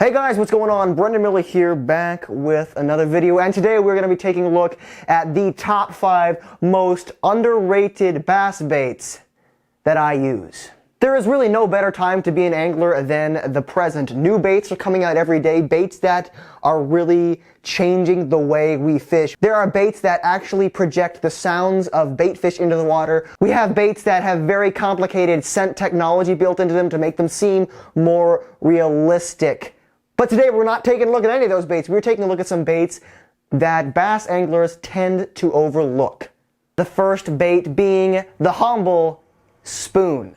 Hey guys, what's going on? Brendan Miller here, back with another video, and today we're going to be taking a look at the top 5 most underrated bass baits that I use. There is really no better time to be an angler than the present. New baits are coming out every day, baits that are really changing the way we fish. There are baits that actually project the sounds of bait fish into the water. We have baits that have very complicated scent technology built into them to make them seem more realistic. But today we're not taking a look at any of those baits. We're taking a look at some baits that bass anglers tend to overlook. The first bait being the humble spoon.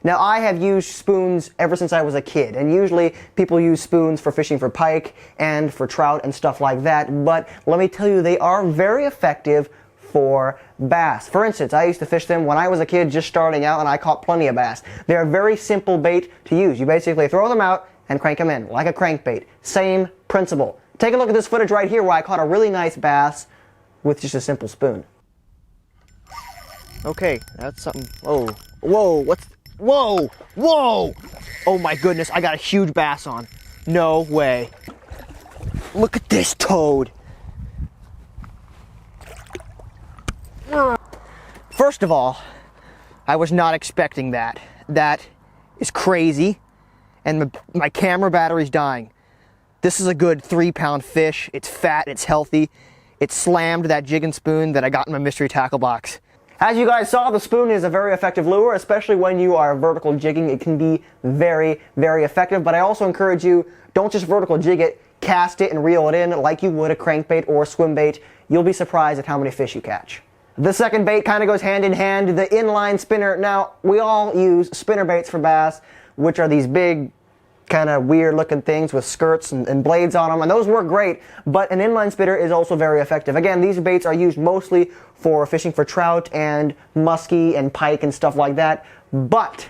Now, I have used spoons ever since I was a kid, and usually people use spoons for fishing for pike and for trout and stuff like that, but let me tell you, they are very effective for bass. For instance, I used to fish them when I was a kid just starting out, and I caught plenty of bass. They're a very simple bait to use. You basically throw them out and crank them in, like a crankbait. Same principle. Take a look at this footage right here where I caught a really nice bass with just a simple spoon. Okay, that's something. Oh, whoa, whoa, whoa! Oh my goodness, I got a huge bass on. No way. Look at this toad. First of all, I was not expecting that. That is crazy, and my camera battery's dying. This is a good 3-pound fish. It's fat, it's healthy. It slammed that jig and spoon that I got in my mystery tackle box. As you guys saw, the spoon is a very effective lure, especially when you are vertical jigging. It can be very, very effective, but I also encourage you, don't just vertical jig it, cast it and reel it in like you would a crankbait or a swim bait. You'll be surprised at how many fish you catch. The second bait kind of goes hand in hand, the inline spinner. Now, we all use spinner baits for bass, which are these big, kind of weird looking things with skirts and blades on them, and those work great, but an inline spinner is also very effective. Again, these baits are used mostly for fishing for trout and muskie and pike and stuff like that, but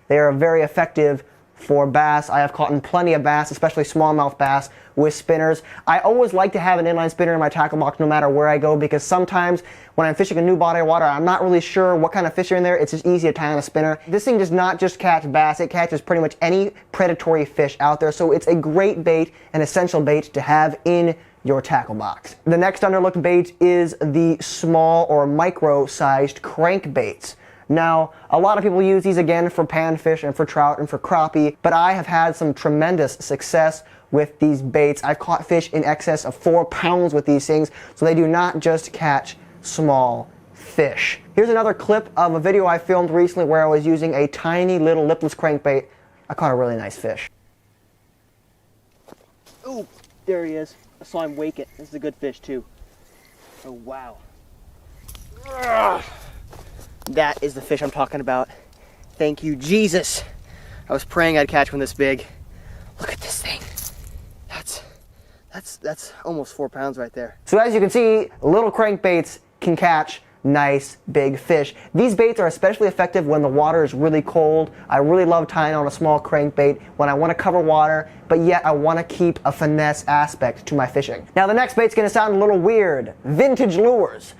they are very effective for bass. I have caught plenty of bass, especially smallmouth bass, with spinners. I always like to have an inline spinner in my tackle box no matter where I go, because sometimes when I'm fishing a new body of water, I'm not really sure what kind of fish are in there. It's just easy to tie on a spinner. This thing does not just catch bass, it catches pretty much any predatory fish out there, so it's a great bait, an essential bait to have in your tackle box. The next underlooked bait is the small or micro-sized crankbaits. Now, a lot of people use these again for panfish and for trout and for crappie, but I have had some tremendous success with these baits. I've caught fish in excess of 4 pounds with these things, so they do not just catch small fish. Here's another clip of a video I filmed recently where I was using a tiny little lipless crankbait. I caught a really nice fish. Oh, there he is. I saw him wake it. This is a good fish too. Oh, wow. Ugh. That is the fish I'm talking about. Thank you, Jesus. I was praying I'd catch one this big. Look at this thing. That's almost 4 pounds right there. So as you can see, little crankbaits can catch nice big fish. These baits are especially effective when the water is really cold. I really love tying on a small crankbait when I want to cover water, but yet I want to keep a finesse aspect to my fishing. Now the next bait's going to sound a little weird. Vintage lures.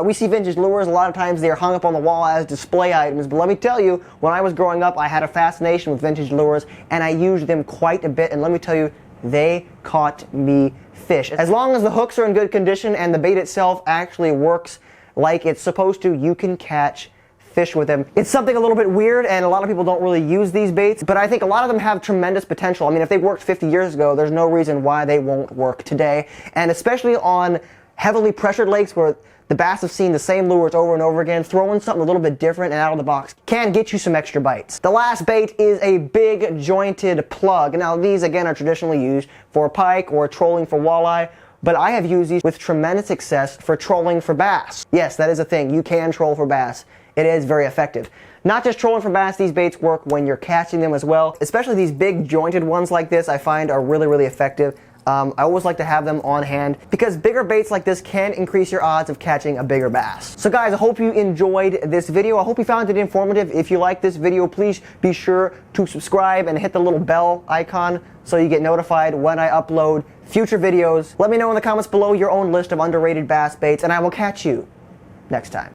We see vintage lures, a lot of times they're hung up on the wall as display items, but let me tell you, when I was growing up, I had a fascination with vintage lures, and I used them quite a bit, and let me tell you, they caught me fish. As long as the hooks are in good condition and the bait itself actually works like it's supposed to, you can catch fish with them. It's something a little bit weird, and a lot of people don't really use these baits, but I think a lot of them have tremendous potential. I mean, if they worked 50 years ago, there's no reason why they won't work today, and especially on heavily pressured lakes where the bass have seen the same lures over and over again, throwing something a little bit different and out of the box can get you some extra bites. The last bait is a big jointed plug. Now these again are traditionally used for pike or trolling for walleye, but I have used these with tremendous success for trolling for bass. Yes, that is a thing. You can troll for bass. It is very effective. Not just trolling for bass, these baits work when you're catching them as well. Especially these big jointed ones like this I find are really, really effective. I always like to have them on hand because bigger baits like this can increase your odds of catching a bigger bass. So guys, I hope you enjoyed this video. I hope you found it informative. If you like this video, please be sure to subscribe and hit the little bell icon so you get notified when I upload future videos. Let me know in the comments below your own list of underrated bass baits, and I will catch you next time.